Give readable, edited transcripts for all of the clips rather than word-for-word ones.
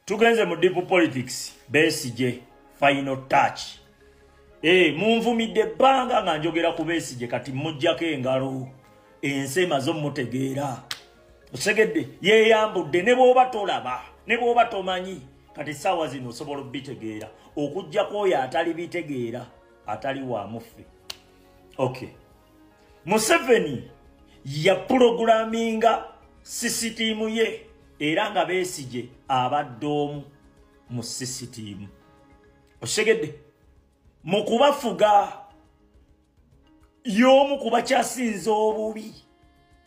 tugenze mu deep politics Besigye final touch munvumidde ebbanga nga njogera ku Besigye kati mujjako engalo ensema zo mutegeera osegedde yeyambudde ne bw'oba tolaba ne bw'oba tomanyi kati sawa zino osobola obitegeera okujjako oyo atali bitegeera atali wa muffe. Okay, Museveni ya programminga sisitimu ye era nga Besigye abadde omu mu sisitimu osegedde mu kubafuga y'omu ku bakyasinze obubi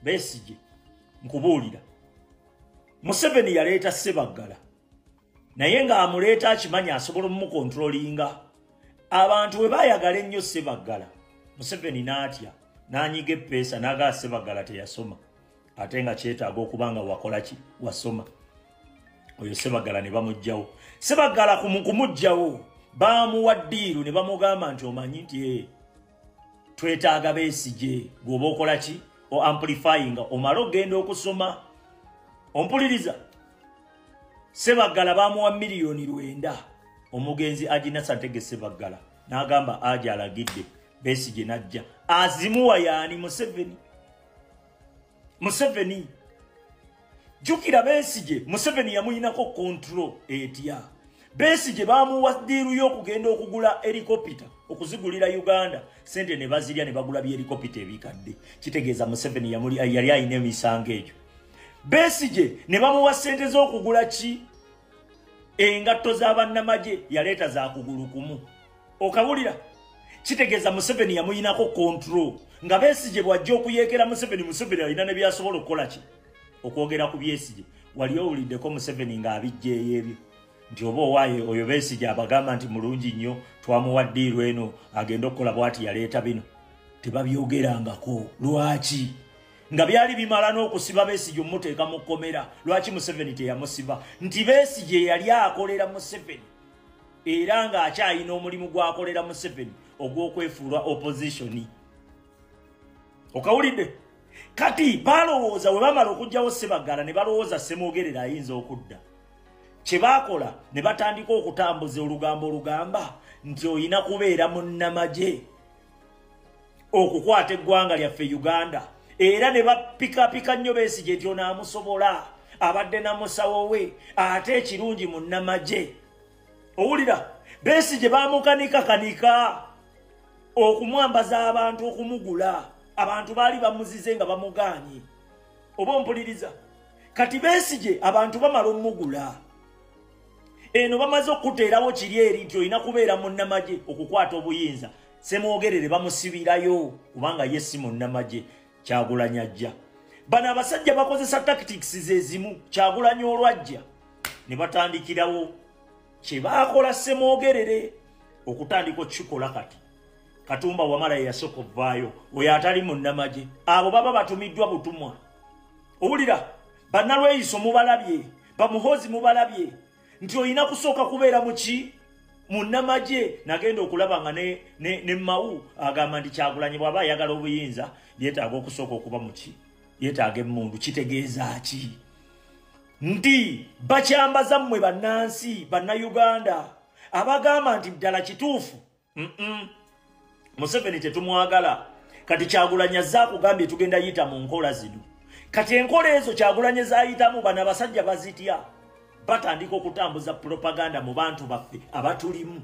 Besigye nkubuulira Museveni yaleeta Sebaggala naye nga amuleeta akimanya asobola omukontrolinga abantu we bayagala ennyo Sebaggala Museveni n'atya n'anyiga eppeesa n'agaa Sebaggala teyasoma ate nga kyetaaga okubanga wakola ki wasoma oyo Sebaggala ne bamugjawo Sebaggala kumugjawo bamuwa ddiiru ne bamugamba nti omanyi nti twetaaga Besigye gwoba okola ki o amplifying omala ogenda okusoma ompuliriza Sebaggala bamuwa miliyoni 9 omugenzi Agina Santege Sebaggala n'agamba aja alagidde Besigye najja azimuwa yani Museveni jukira Besigye Museveni yamuyinako control etya Besigye bamuwa ddiiru y'okugenda okugula helicopter okuzigulira Uganda sente ne bazirya ne bagula helicopter ebikadde kitegeeza Museveni yali ayina emisango egyo Besigye ne bamuwa sente z'okugula ki engatto z'abannamagye yaleeta za kugulu kumu okabulira kitegeeza Museveni yamuyinako control nga Besigye bwajja okuyeekera Museveni alina ne byasobola okukola ki okwogera ku Besigye wali owuliddeko Museveni ng'abijjeeyo ebyo nti oba owaaye oyo Besigye abagamba nti mulungi nnyo twamuwa ddiiru eno agenda okukola bw'ati yaleeta bino tebabyogerangako lwaki nga byali bimala n'okusiba Besigye omuteeka mu kkomera lwaki Museveni teyamusiba nti Besigye yali akolera Museveni era ng'akyayina omulimu gw'akolera Museveni ogw'okwefuula opposition okawulidde kati balowooza we bamala okugjawo Sebaggala ne balowooza Semwogerere ayinza okudda kye baakola ne batandika okutambuza olugambo olugamba nti oyina kubeera munnamagye okukwata eggwanga lyaffe Uganda era ne bapikapika nnyo Besigye nti onaamusobola abadde na musawo we ate ekirungi munnamagye owulira Besigye bamukanika okumwambaza abantu okumugula abantu baali bamuzize nga bamugaanye oba ompuliriza kati Besigye abantu bamala omugula eno bamaze okuteerawo kiri eri nti olina kubeera munnamagye okukwata obuyinza Semwogerere bamusibirayo kubanga ye si munnamagye Kyagulanyi ajja bano abasajja bakozesa tactics zezimu Kyagulanyi olwajja ne batandikirawo kye baakola Semwogerere okutandika okikola kati Katumba Wamala yasooka ovaayo oyo atali munnamagye abo baba batumiddwa butumwa owulira bannalweyiso mubalabye bamuhozi mubalabye nti olina kusooka kubeera muki munnamagye nagenda okulaba nga ne Mawu agamba nti Kyagulanyi bw'aba ayagala obuyinza yeetaaga okusooka okuba muki yeetaaga emmundu kitegeeza ki nti bakyambaza mmwe bannansi bannayuganda abagamba nti ddala kituufu Museveni tetumwagala kati Kyagulanyi azza akugambye tugenda yita mu nkola zino kati enkola ezo Kyagulanyi zayitamu bano abasajja bazitya batandika okutambuza propaganda mu bantu baffe abatulimu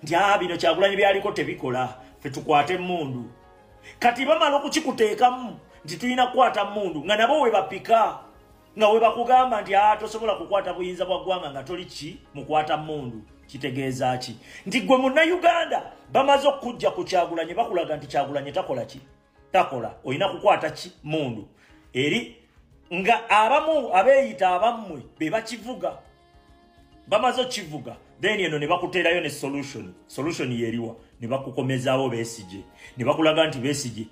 nti bino Kyagulanyi byaliko tebikola ffe tukwate emmundu kati bamala okukikuteekamu nti tulina kukwata mmundu nga nabo we bapika nga we bakugamba nti tosobola kukwata buyinza bwa ggwanga nga toli ki mukwata mmundu kitegeeza ki nti gwe Munnayuganda bamaze okujja ku Kyagulanyi bakulaga nti Kyagulanyi takola ki takola olina kukwata ki mmundu eri nga abamu abeeyita abammwe be bakivuga bamaze okkivuga then eno ne bakuteerayo ne solution yeriwa ne bakukomezaawo Besigye ne bakulaga nti Besigye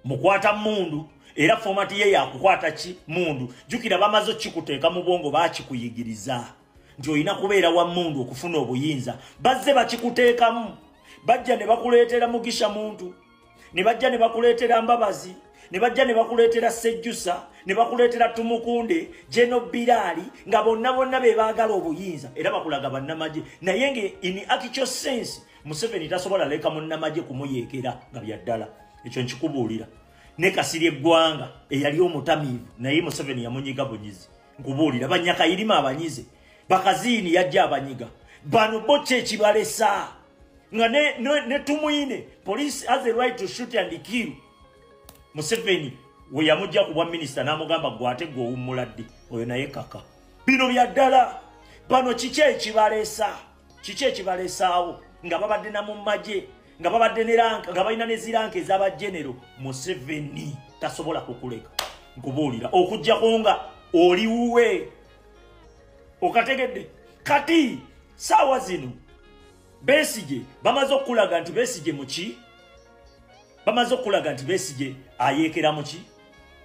mukwata mmundu era format ye yakukwata ki mmundu jukira bamaze okikuteeka mu bwongo baakikuyigiriza nti olina kubeera wa mmundu okufuna obuyinza bazze bakikuteekamu bajja ne bakuleetera Mugisha muntu ne bajja ne bakuleetera Mbabazi ne bajja ne bakuleetera Sejjusa ne bakuleetera Tumukunde Jeno Birali nga bonna be baagala obuyinza era bakulaga bannamagye naye nge in actual sense Museveni tasobola leka munnamagye kumuyeekera nga byaddala ekyo nkikubuulira ne Kasirye Gwanga eyali omutamiivu naye Museveni yamunyiga bunyizi nkubuulira Banyakayirima abanyize Bakaziini yajja abanyiga bano boche ekibalesa nga ne Tumuyine police has the right to shoot and kill Museveni we yamujja ku bwa minister namugamba gwate gwo umuladdi oyo naye kaka bino byaddala bano kiki ekibalesaawo nga babadde na mu magye nga babadde ne ranka nga balina ne ziranka ez'aba general Museveni tasobola kukuleka nkubuulira okujjako nga oliwuwe okategedde kati saawa zino Besigye bamaze okulaga nti Besigye muki bamaze okulaga nti Besigye ayeekera muki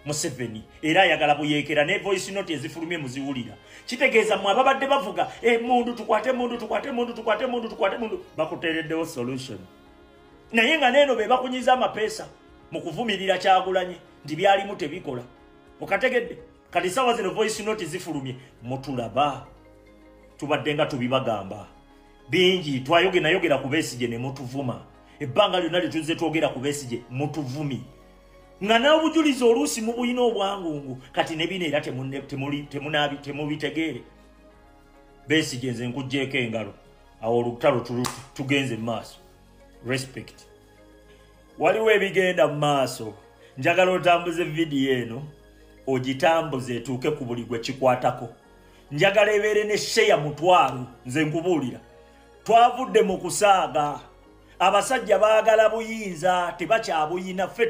Museveni era ayagala buyeekera ne voice note ezifulumye muziwulira kitegeeza mwe ababadde bavuga mundu tukwate mundu bakuteereddewo solution naye nga neeno be bakunyiza amapeesa mu kuvumirira Kyagulanyi nti byalimu tebikola okategedde kati saawa zino voice note zifulumye mutulaba tubadde nga tubibagamba bingi twayogera ku Besigye ne mutuvuma ebbanga lyonna lituze twogera ku Besigye mutuvumi nga n'obujulizi oluusi mu buyina obwangungu kati ne bino era temubitegeere Besigye nze nkugjeeko engalo awo olutalo tugenze mu maaso respect waliwo ebigenda mu maaso njagala otambuze vidiyo eno ogitambuze etuuke ku buli gwe kikwatako njagala ebeere ne sheya mutwalo nze nkubuulira twavudde mu kusaaga abasajja baagala buyinza tebakyabuyina ffe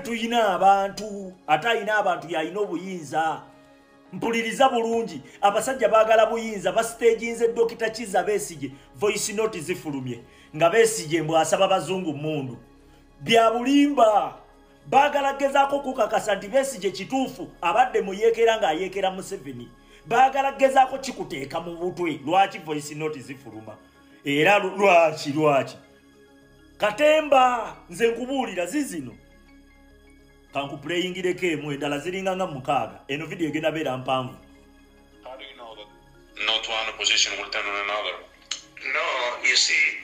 tuyina abantu ate ayina abantu yalina obuyinza mpuliriza bulungi abasajja baagala buyinza basiteginze Dokita Kizza Besigye voice note zifulumye nga Besigye mbw asaba bazungu mundu bya bulimba baagala gezaako kukakasa nti Besigye kituufu abadde muyeekera ng'ayeekera Museveni baagala gezaako kikuteeka mu butwe lwaki voice note zifuluma era lwaki Katemba nze nkubuulira zizino kankuplayingireko emu endala ziringa nga mukaaga eno video egenda beera mpanvu. How do you know that not one opposition will turn on another? No, you see,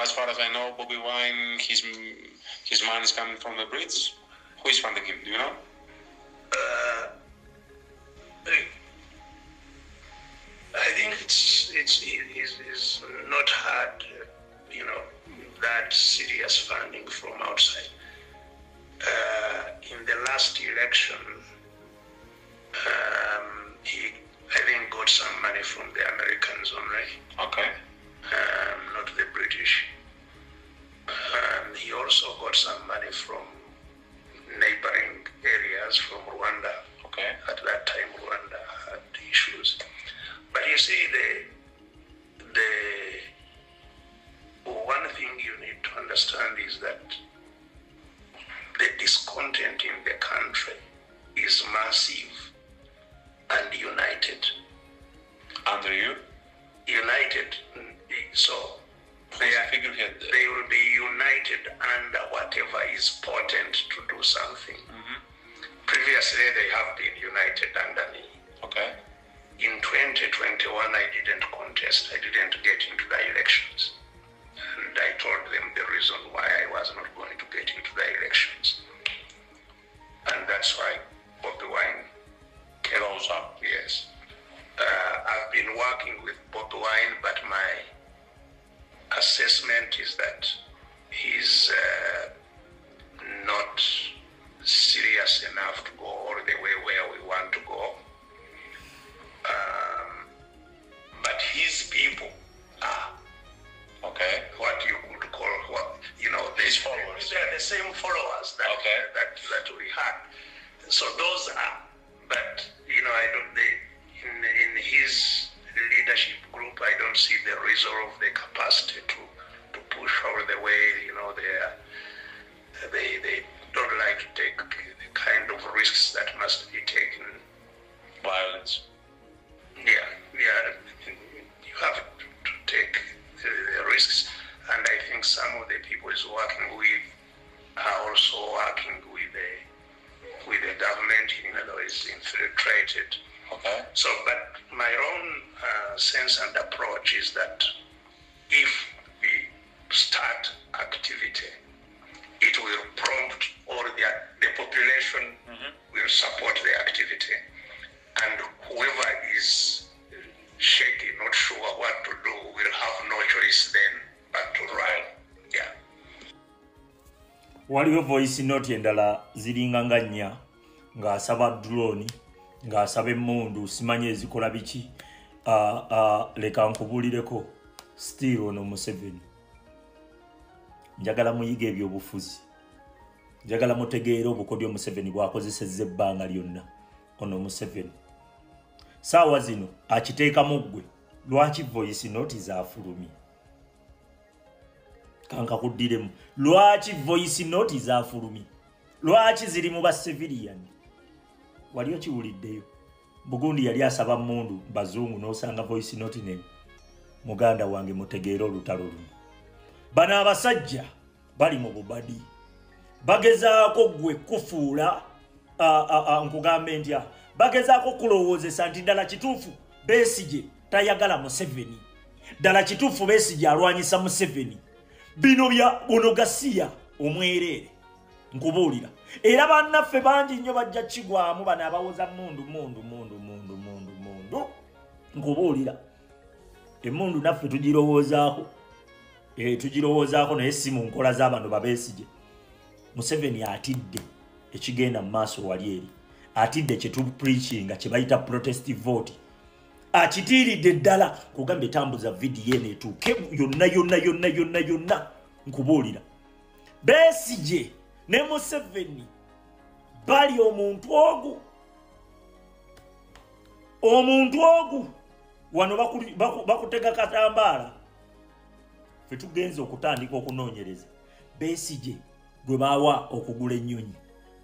as far as I know, Bobby Wine, his man is coming from the Brits. Who is funding him? Do you know? I think it's not hard, that serious funding from outside. In the last election, he, I think, got some money from the Americans only. Okay. Not the British. He also got some money from neighboring areas, from Rwanda. Okay. At that time, Rwanda had issues. But you see, the one thing you need to understand is that the discontent in the country is massive and united. Under you? United. So they will be united under whatever is potent to do something. Mm-hmm. Previously, they have been united under me. Okay. In 2021, I didn't contest. I didn't get into the elections. And I told them the reason why I was not going to get into the elections. And that's why Bobby Wine rose up. Yes. I've been working with Bobby Wine, but my assessment is that he's not serious enough to go all the way where we want to go. But his people are what you could call his followers. They're the same followers that we had. So those are, but I don't. In his leadership group, I don't see the resolve, the capacity to push all the way. They don't like to take the kind of risks that must be taken. Violence. Yeah. You have to take the risks, and I think some of the people he's working with are also working with sense and approach is that if we start activity, it will prompt all the population will support the activity. And whoever is shaky, not sure what to do, will have no choice then but to run. Yeah. Waliwo voice note endala ziringa nga nnya ng'asaba drone ng'asaba emmundu simanye ezikola biki leka nkubulireko still ono Museveni njagala muyiga ebyobufuzi njagala mutegeera obukodyo Museveni bwakozesezza ebbanga lyonna ono Museveni saawa zino akiteeka muggwe lwaki voice note zaafulumye kanka kuddiremu lwaki voice note zaafulumye lwaki ziri mu ba civilian waliyo kiwuliddeyo Bugundi yali asaba mundu bazungu n'osanga voice note ne muganda wange mutegeera olutalo luno bana abasajja bali mu bubadi bagezaako gwe kufuula nkugambe ntya bagezaako kulowoozesa nti ddala kituufu Besigye tayagala Museveni ddala kituufu Besigye alwanyisa Museveni bino bya bonogasiya omwereere nkubuulira era bannaffe bangi nnyo bajja kigwamu bano abawoza mundu nkubuulira emmundu naffe tugirowoozaako naye si mu nkola z'abano babeesigye Museveni atidde ekigenda mu maaso wali eri atidde kyetupreachinga kye bayita protest vote akitiiridde ddala kugamba etambuza vidiyo eno etuuke yonna nkubuulira Besigye ne Museveni bali omuntu ogu wano bakutega katambaala fe tugenze okutandika okunoonyereza Besigye gwe baawa okugula ennyonyi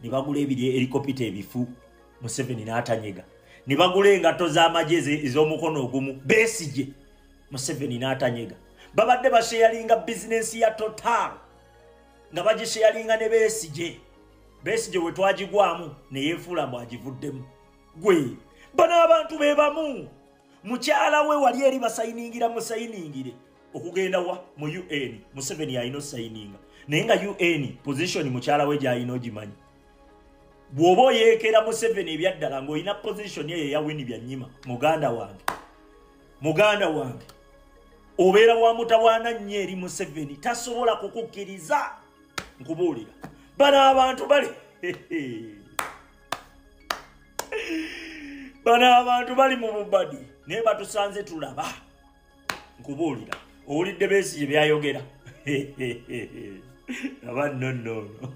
ne bagula helikopita ebifu Museveni n'atanyega ne bagula engatto z'amagye ez'omukono ogumu Besigye Museveni n'atanyega babadde basheyalinga bizinensi ya Total nga bagisheyalinga ne Besigye we twagigwamu ne yeefuula mbu agivuddemu gwe bano abantu be bamu mukyala we wali eri basayiningira musayiningire okugenda wa mu UN Museveni alina osayininga naye nga UN position mukyala we gy'alina ogimanyi bw'oba oyeekera Museveni ebyaddala ng'olina position ye ya wini byanyima muganda wange obeera wa mutawaana nnyo eri Museveni tasobola kukukkiriza nkubuulira bano abantu bali mu bubadi naye batusanze tulaba nkubuulira owulidde Besigye byayogera aba nonnono